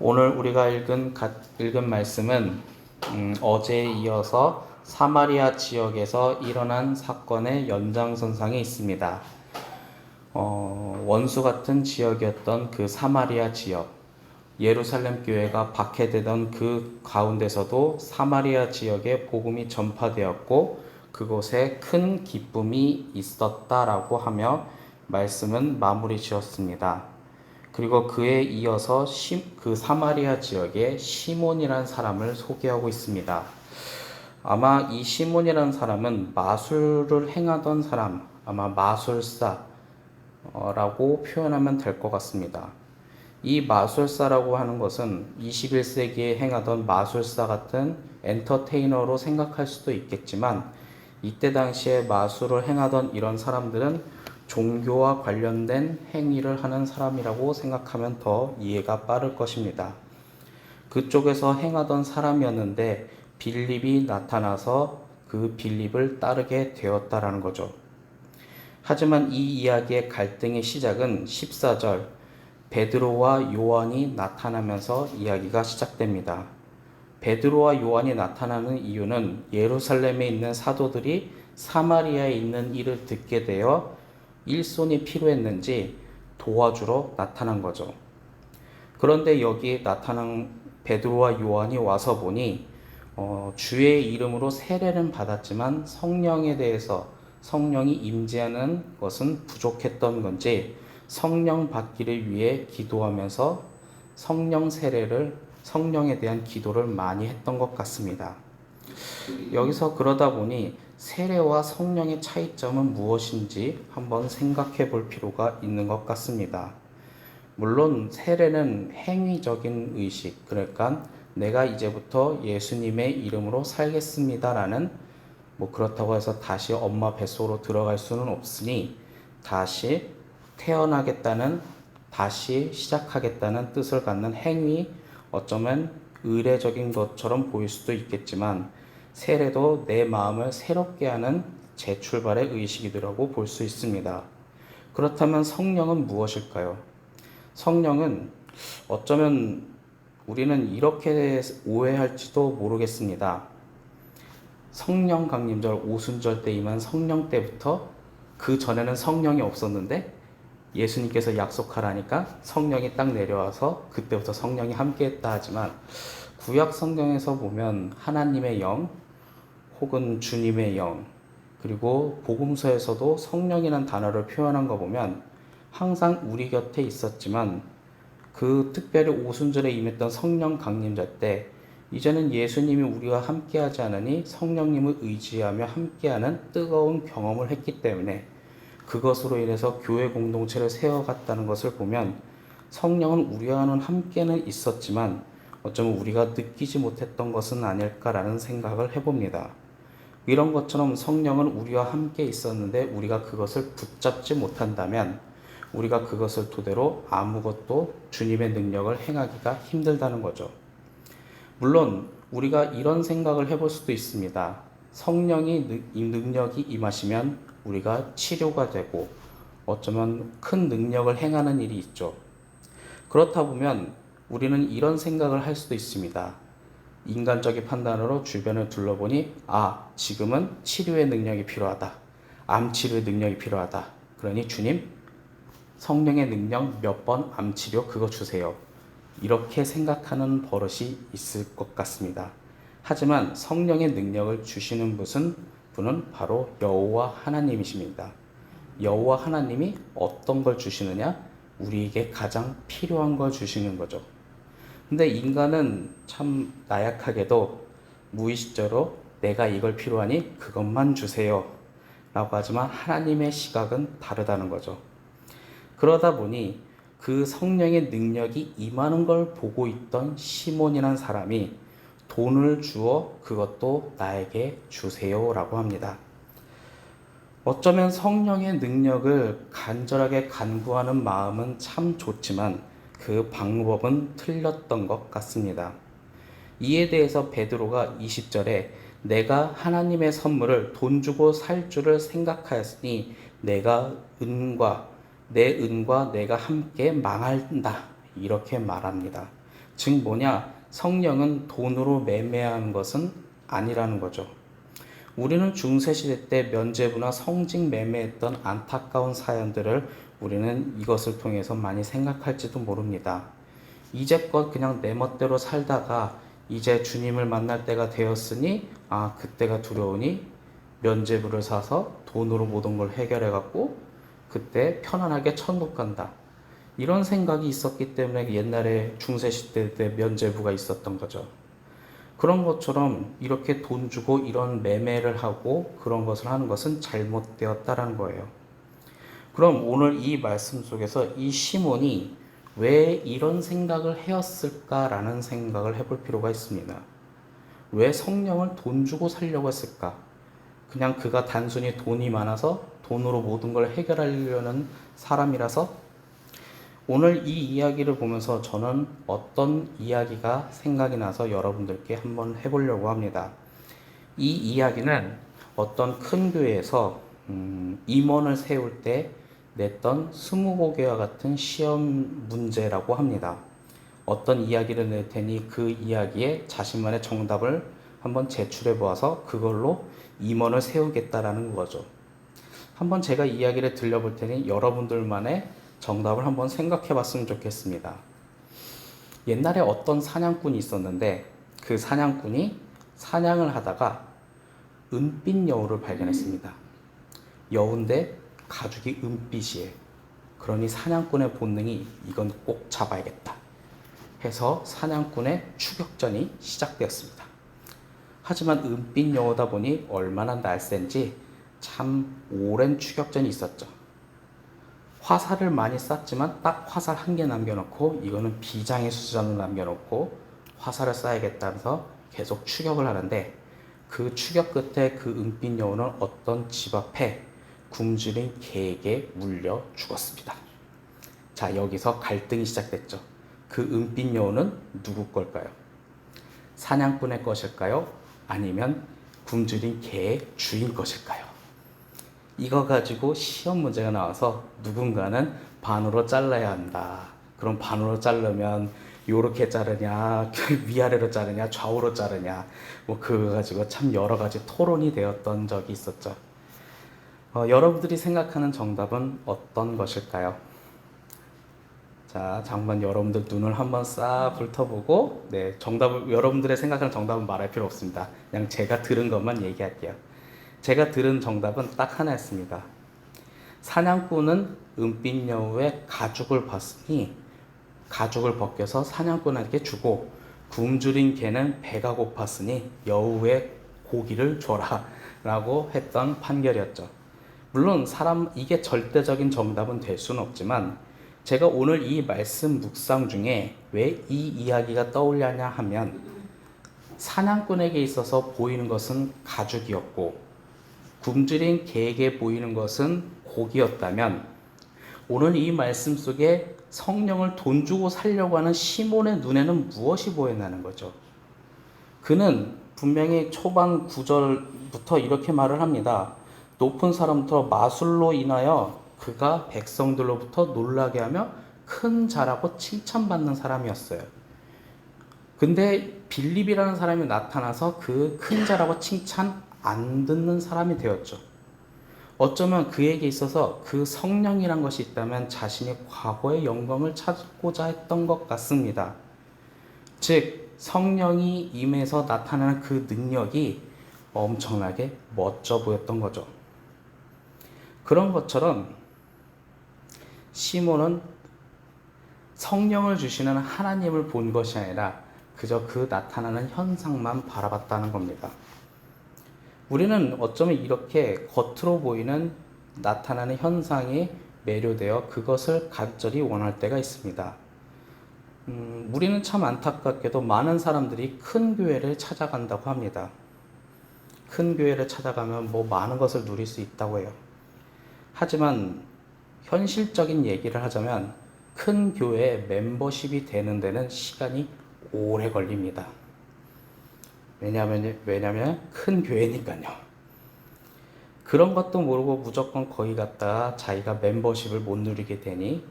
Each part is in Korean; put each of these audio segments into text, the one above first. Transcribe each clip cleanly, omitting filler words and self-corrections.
오늘 우리가 읽은 말씀은 어제에 이어서 사마리아 지역에서 일어난 사건의 연장선상에 있습니다. 원수 같은 지역이었던 그 사마리아 지역, 예루살렘 교회가 박해되던 그 가운데서도 사마리아 지역에 복음이 전파되었고 그곳에 큰 기쁨이 있었다라고 하며 말씀은 마무리 지었습니다. 그리고 그에 이어서 그 사마리아 지역에 시몬이라는 사람을 소개하고 있습니다. 아마 이 시몬이라는 사람은 마술을 행하던 사람, 아마 마술사라고 표현하면 될 것 같습니다. 이 마술사라고 하는 것은 21세기에 행하던 마술사 같은 엔터테이너로 생각할 수도 있겠지만 이때 당시에 마술을 행하던 이런 사람들은 종교와 관련된 행위를 하는 사람이라고 생각하면 더 이해가 빠를 것입니다. 그쪽에서 행하던 사람이었는데 빌립이 나타나서 그 빌립을 따르게 되었다라는 거죠. 하지만 이 이야기의 갈등의 시작은 14절 베드로와 요한이 나타나면서 이야기가 시작됩니다. 베드로와 요한이 나타나는 이유는 예루살렘에 있는 사도들이 사마리아에 있는 일을 듣게 되어 일손이 필요했는지 도와주러 나타난 거죠. 그런데 여기에 나타난 베드로와 요한이 와서 보니 주의 이름으로 세례는 받았지만 성령에 대해서 성령이 임재하는 것은 부족했던 건지 성령 받기를 위해 기도하면서 성령에 대한 기도를 많이 했던 것 같습니다. 여기서 그러다 보니 세례와 성령의 차이점은 무엇인지 한번 생각해 볼 필요가 있는 것 같습니다. 물론 세례는 행위적인 의식, 그러니까 내가 이제부터 예수님의 이름으로 살겠습니다라는 그렇다고 해서 다시 엄마 뱃속으로 들어갈 수는 없으니 다시 태어나겠다는, 다시 시작하겠다는 뜻을 갖는 행위, 어쩌면 의례적인 것처럼 보일 수도 있겠지만 세례도 내 마음을 새롭게 하는 재출발의 의식이라고 볼 수 있습니다. 그렇다면 성령은 무엇일까요? 성령은 어쩌면 우리는 이렇게 오해할지도 모르겠습니다. 성령 강림절 오순절 때 임한 성령 때부터 그 전에는 성령이 없었는데 예수님께서 약속하라니까 성령이 딱 내려와서 그때부터 성령이 함께했다 하지만 구약 성경에서 보면 하나님의 영 혹은 주님의 영 그리고 복음서에서도 성령이라는 단어를 표현한 거 보면 항상 우리 곁에 있었지만 그 특별히 오순절에 임했던 성령 강림절 때 이제는 예수님이 우리와 함께하지 않으니 성령님을 의지하며 함께하는 뜨거운 경험을 했기 때문에 그것으로 인해서 교회 공동체를 세워갔다는 것을 보면 성령은 우리와는 함께는 있었지만 어쩌면 우리가 느끼지 못했던 것은 아닐까라는 생각을 해봅니다. 이런 것처럼 성령은 우리와 함께 있었는데 우리가 그것을 붙잡지 못한다면 우리가 그것을 토대로 아무것도 주님의 능력을 행하기가 힘들다는 거죠. 물론 우리가 이런 생각을 해볼 수도 있습니다. 성령이 능력이 임하시면 우리가 치료가 되고 어쩌면 큰 능력을 행하는 일이 있죠. 그렇다 보면 우리는 이런 생각을 할 수도 있습니다. 인간적인 판단으로 주변을 둘러보니 지금은 치료의 능력이 필요하다. 암 치료의 능력이 필요하다. 그러니 주님 성령의 능력 몇 번 암 치료 그거 주세요. 이렇게 생각하는 버릇이 있을 것 같습니다. 하지만 성령의 능력을 주시는 분은 바로 여호와 하나님이십니다. 여호와 하나님이 어떤 걸 주시느냐? 우리에게 가장 필요한 걸 주시는 거죠. 근데 인간은 참 나약하게도 무의식적으로 내가 이걸 필요하니 그것만 주세요 라고 하지만 하나님의 시각은 다르다는 거죠. 그러다 보니 그 성령의 능력이 임하는 걸 보고 있던 시몬이라는 사람이 돈을 주어 그것도 나에게 주세요 라고 합니다. 어쩌면 성령의 능력을 간절하게 간구하는 마음은 참 좋지만 그 방법은 틀렸던 것 같습니다. 이에 대해서 베드로가 20절에 내가 하나님의 선물을 돈 주고 살 줄을 생각하였으니 내 은과 내가 함께 망한다 이렇게 말합니다. 즉 뭐냐? 성령은 돈으로 매매하는 것은 아니라는 거죠. 우리는 중세시대 때 면죄부나 성직 매매했던 안타까운 사연들을 우리는 이것을 통해서 많이 생각할지도 모릅니다. 이제껏 그냥 내 멋대로 살다가 이제 주님을 만날 때가 되었으니 그때가 두려우니 면죄부를 사서 돈으로 모든 걸 해결해 갖고 그때 편안하게 천국 간다. 이런 생각이 있었기 때문에 옛날에 중세시대 때 면죄부가 있었던 거죠. 그런 것처럼 이렇게 돈 주고 이런 매매를 하고 그런 것을 하는 것은 잘못되었다라는 거예요. 그럼 오늘 이 말씀 속에서 이 시몬이 왜 이런 생각을 해왔을까라는 생각을 해볼 필요가 있습니다. 왜 성령을 돈 주고 살려고 했을까? 그냥 그가 단순히 돈이 많아서 돈으로 모든 걸 해결하려는 사람이라서? 오늘 이 이야기를 보면서 저는 어떤 이야기가 생각이 나서 여러분들께 한번 해보려고 합니다. 이 이야기는 어떤 큰 교회에서 임원을 세울 때 냈던 스무고개와 같은 시험 문제라고 합니다. 어떤 이야기를 낼 테니 그 이야기에 자신만의 정답을 한번 제출해 보아서 그걸로 임원을 세우겠다라는 거죠. 한번 제가 이야기를 들려볼 테니 여러분들만의 정답을 한번 생각해 봤으면 좋겠습니다. 옛날에 어떤 사냥꾼이 있었는데 그 사냥꾼이 사냥을 하다가 은빛 여우를 발견했습니다. 여우인데 가죽이 은빛이에요. 그러니 사냥꾼의 본능이 이건 꼭 잡아야겠다 해서 사냥꾼의 추격전이 시작되었습니다. 하지만 은빛 여우다 보니 얼마나 날쌘지 참 오랜 추격전이 있었죠. 화살을 많이 쐈지만 딱 화살 한 개 남겨놓고 이거는 비장의 수단을 남겨놓고 화살을 쏴야겠다면서 계속 추격을 하는데 그 추격 끝에 그 은빛 여우는 어떤 집 앞에 굶주린 개에게 물려 죽었습니다. 자, 여기서 갈등이 시작됐죠. 그 은빛 여우는 누구 걸까요? 사냥꾼의 것일까요? 아니면 굶주린 개의 주인 것일까요? 이거 가지고 시험 문제가 나와서 누군가는 반으로 잘라야 한다. 그럼 반으로 자르면 요렇게 자르냐, 위아래로 자르냐, 좌우로 자르냐, 뭐 그거 가지고 참 여러 가지 토론이 되었던 적이 있었죠. 여러분들이 생각하는 정답은 어떤 것일까요? 자, 잠깐 여러분들 눈을 한번 싹 훑어보고, 네, 정답을, 여러분들의 생각하는 정답은 말할 필요 없습니다. 그냥 제가 들은 것만 얘기할게요. 제가 들은 정답은 딱 하나였습니다. 사냥꾼은 은빛 여우의 가죽을 봤으니 가죽을 벗겨서 사냥꾼에게 주고 굶주린 개는 배가 고팠으니 여우의 고기를 줘라 라고 했던 판결이었죠. 물론 이게 절대적인 정답은 될 수는 없지만 제가 오늘 이 말씀 묵상 중에 왜 이 이야기가 떠올렸냐 하면 사냥꾼에게 있어서 보이는 것은 가죽이었고 굶주린 개에게 보이는 것은 고기였다면 오늘 이 말씀 속에 성령을 돈 주고 살려고 하는 시몬의 눈에는 무엇이 보였냐는 거죠. 그는 분명히 초반 9절부터 이렇게 말을 합니다. 높은 사람부터 마술로 인하여 그가 백성들로부터 놀라게 하며 큰 자라고 칭찬받는 사람이었어요. 근데 빌립이라는 사람이 나타나서 그 큰 자라고 칭찬 안 듣는 사람이 되었죠. 어쩌면 그에게 있어서 그 성령이란 것이 있다면 자신이 과거의 영광을 찾고자 했던 것 같습니다. 즉 성령이 임해서 나타나는 그 능력이 엄청나게 멋져 보였던 거죠. 그런 것처럼 시몬은 성령을 주시는 하나님을 본 것이 아니라 그저 그 나타나는 현상만 바라봤다는 겁니다. 우리는 어쩌면 이렇게 겉으로 보이는 나타나는 현상에 매료되어 그것을 간절히 원할 때가 있습니다. 우리는 참 안타깝게도 많은 사람들이 큰 교회를 찾아간다고 합니다. 큰 교회를 찾아가면 뭐 많은 것을 누릴 수 있다고 해요. 하지만 현실적인 얘기를 하자면 큰 교회에 멤버십이 되는 데는 시간이 오래 걸립니다. 왜냐면 큰 교회니까요. 그런 것도 모르고 무조건 거기 갔다가 자기가 멤버십을 못 누리게 되니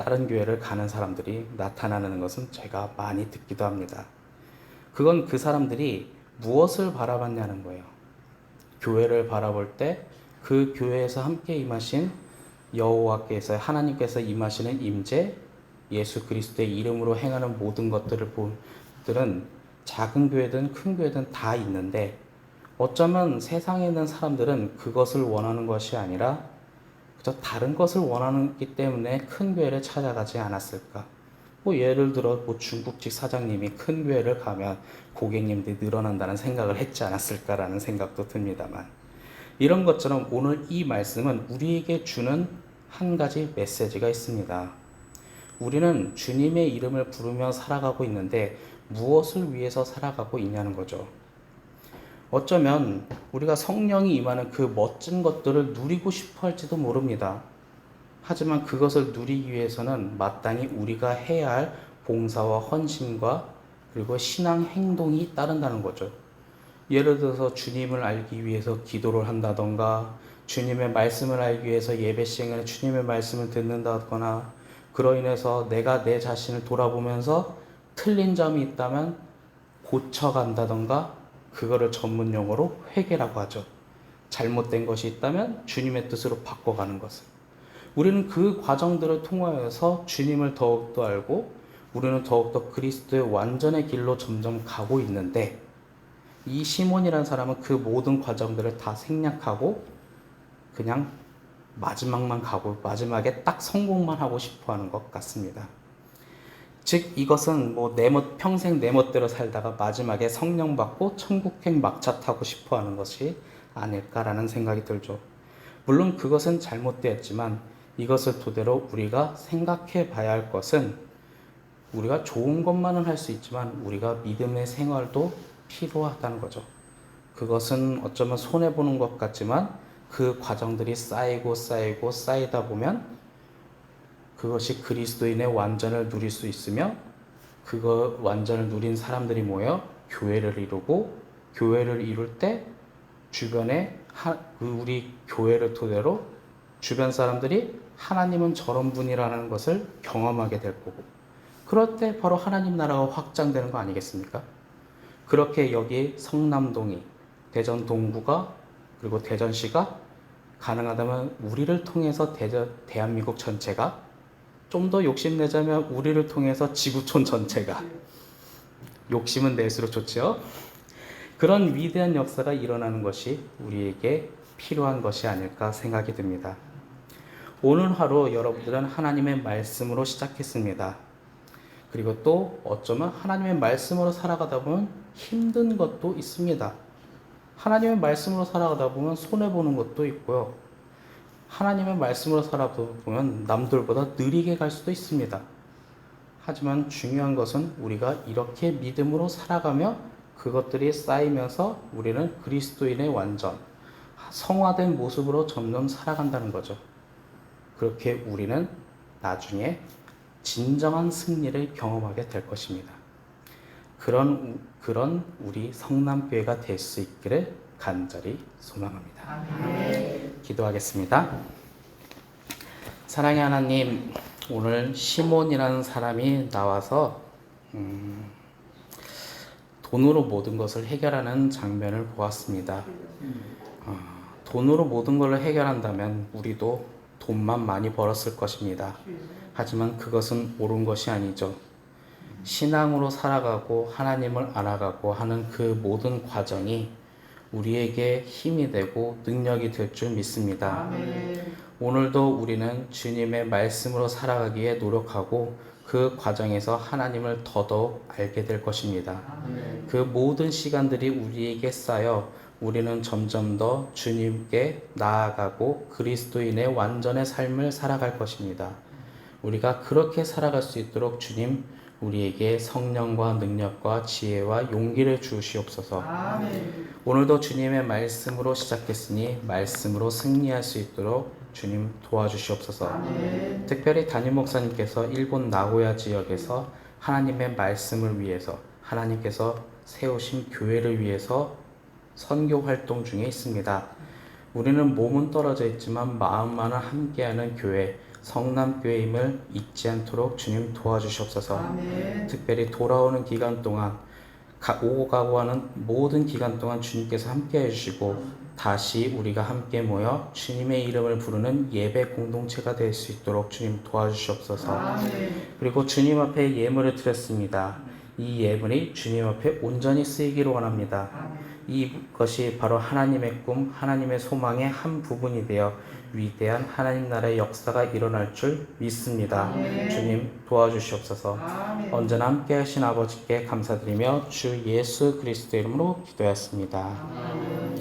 다른 교회를 가는 사람들이 나타나는 것은 제가 많이 듣기도 합니다. 그건 그 사람들이 무엇을 바라봤냐는 거예요. 교회를 바라볼 때 그 교회에서 함께 임하신 여호와께서 하나님께서 임하시는 임재, 예수 그리스도의 이름으로 행하는 모든 것들은 작은 교회든 큰 교회든 다 있는데 어쩌면 세상에 있는 사람들은 그것을 원하는 것이 아니라 그저 다른 것을 원하기 때문에 큰 교회를 찾아가지 않았을까. 예를 들어 중국집 사장님이 큰 교회를 가면 고객님들이 늘어난다는 생각을 했지 않았을까라는 생각도 듭니다만, 이런 것처럼 오늘 이 말씀은 우리에게 주는 한 가지 메시지가 있습니다. 우리는 주님의 이름을 부르며 살아가고 있는데 무엇을 위해서 살아가고 있냐는 거죠. 어쩌면 우리가 성령이 임하는 그 멋진 것들을 누리고 싶어 할지도 모릅니다. 하지만 그것을 누리기 위해서는 마땅히 우리가 해야 할 봉사와 헌신과 그리고 신앙 행동이 따른다는 거죠. 예를 들어서 주님을 알기 위해서 기도를 한다던가, 주님의 말씀을 알기 위해서 예배 시간에 주님의 말씀을 듣는다거나, 그로 인해서 내가 내 자신을 돌아보면서 틀린 점이 있다면 고쳐간다던가, 그거를 전문 용어로 회개라고 하죠. 잘못된 것이 있다면 주님의 뜻으로 바꿔가는 것을. 우리는 그 과정들을 통하여서 주님을 더욱더 알고 우리는 더욱더 그리스도의 완전의 길로 점점 가고 있는데, 이 시몬이라는 사람은 그 모든 과정들을 다 생략하고 그냥 마지막만 가고 마지막에 딱 성공만 하고 싶어 하는 것 같습니다. 즉 이것은 평생 내 멋대로 살다가 마지막에 성령 받고 천국행 막차 타고 싶어 하는 것이 아닐까라는 생각이 들죠. 물론 그것은 잘못되었지만 이것을 토대로 우리가 생각해 봐야 할 것은, 우리가 좋은 것만은 할 수 있지만 우리가 믿음의 생활도 필요하다는 거죠. 그것은 어쩌면 손해보는 것 같지만 그 과정들이 쌓이다 보면 그것이 그리스도인의 완전을 누릴 수 있으며, 그거 완전을 누린 사람들이 모여 교회를 이루고, 교회를 이룰 때 주변에 우리 교회를 토대로 주변 사람들이 하나님은 저런 분이라는 것을 경험하게 될 거고, 그럴 때 바로 하나님 나라가 확장되는 거 아니겠습니까? 그렇게 여기 성남동이, 대전 동구가, 그리고 대전시가 가능하다면 우리를 통해서 대한민국 전체가, 좀 더 욕심내자면 우리를 통해서 지구촌 전체가, 욕심은 낼수록 좋죠. 그런 위대한 역사가 일어나는 것이 우리에게 필요한 것이 아닐까 생각이 듭니다. 오늘 하루 여러분들은 하나님의 말씀으로 시작했습니다. 그리고 또 어쩌면 하나님의 말씀으로 살아가다 보면 힘든 것도 있습니다. 하나님의 말씀으로 살아가다 보면 손해보는 것도 있고요. 하나님의 말씀으로 살아가다 보면 남들보다 느리게 갈 수도 있습니다. 하지만 중요한 것은 우리가 이렇게 믿음으로 살아가며 그것들이 쌓이면서 우리는 그리스도인의 완전, 성화된 모습으로 점점 살아간다는 거죠. 그렇게 우리는 나중에 진정한 승리를 경험하게 될 것입니다. 그런 우리 성남교회가 될 수 있기를 간절히 소망합니다. 아멘. 기도하겠습니다. 사랑의 하나님, 오늘 시몬이라는 사람이 나와서 돈으로 모든 것을 해결하는 장면을 보았습니다. 돈으로 모든 것을 해결한다면 우리도 돈만 많이 벌었을 것입니다. 하지만 그것은 옳은 것이 아니죠. 신앙으로 살아가고 하나님을 알아가고 하는 그 모든 과정이 우리에게 힘이 되고 능력이 될 줄 믿습니다. 아멘. 오늘도 우리는 주님의 말씀으로 살아가기에 노력하고 그 과정에서 하나님을 더더욱 알게 될 것입니다. 아멘. 그 모든 시간들이 우리에게 쌓여 우리는 점점 더 주님께 나아가고 그리스도인의 완전의 삶을 살아갈 것입니다. 우리가 그렇게 살아갈 수 있도록 주님, 우리에게 성령과 능력과 지혜와 용기를 주시옵소서. 아멘. 오늘도 주님의 말씀으로 시작했으니 말씀으로 승리할 수 있도록 주님 도와주시옵소서. 아멘. 특별히 담임 목사님께서 일본 나고야 지역에서 하나님의 말씀을 위해서, 하나님께서 세우신 교회를 위해서 선교 활동 중에 있습니다. 우리는 몸은 떨어져 있지만 마음만은 함께하는 교회, 성남교회임을 잊지 않도록 주님 도와주시옵소서. 아멘. 특별히 돌아오는 기간 동안 오고 가고 하는 모든 기간 동안 주님께서 함께 해주시고 다시 우리가 함께 모여 주님의 이름을 부르는 예배 공동체가 될 수 있도록 주님 도와주시옵소서. 아멘. 그리고 주님 앞에 예물을 드렸습니다. 이 예물이 주님 앞에 온전히 쓰이기를 원합니다. 이것이 바로 하나님의 꿈, 하나님의 소망의 한 부분이 되어 위대한 하나님 나라의 역사가 일어날 줄 믿습니다. 주님 도와주시옵소서. 언제나 함께 하신 아버지께 감사드리며 주 예수 그리스도 이름으로 기도했습니다.